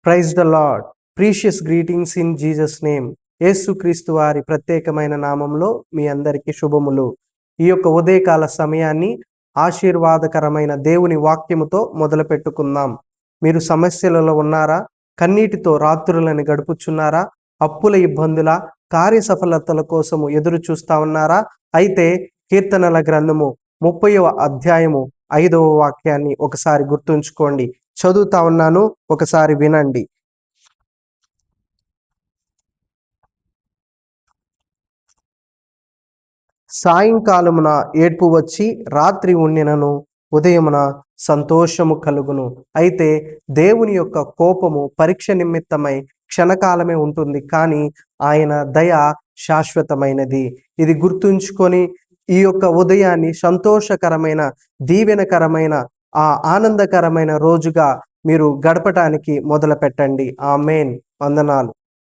Praise the lord. Precious greetings in Jesus name. యేసుక్రీస్తు వారి ప్రత్యేకమైన నామంలో మీ అందరికీ శుభములు. ఈ యొక్క ఉదయకాల సమయాన్ని ఆశీర్వాదకరమైన దేవుని వాక్యముతో మొదలు పెట్టుకుందాం. మీరు సమస్యలలో ఉన్నారా? కన్నీటితో రాత్రులను గడుపుచున్నారా? అప్పుల ఇబ్బందుల, కార్యసఫలతల కోసము ఎదురు చూస్తా ఉన్నారా? అయితే కీర్తనల గ్రంథము 30వ అధ్యాయము 5వ వాక్యాన్ని ఒకసారి గుర్తుంచుకోండి. చదువుతా ఉన్నాను, ఒకసారి వినండి. సాయంకాలమున ఏడ్పు వచ్చి రాత్రి ఉండినను ఉదయమున సంతోషము కలుగును. అయితే దేవుని యొక్క కోపము పరీక్ష నిమిత్తమై క్షణకాలమే ఉంటుంది, కానీ ఆయన దయ శాశ్వతమైనది. ఇది గుర్తుంచుకొని ఈ యొక్క ఉదయాన్ని సంతోషకరమైన, దీవెనకరమైన, ఆనందకరమైన రోజుగా మీరు గడపటానికి మొదలు పెట్టండి. ఆమేన్. వందనాలు.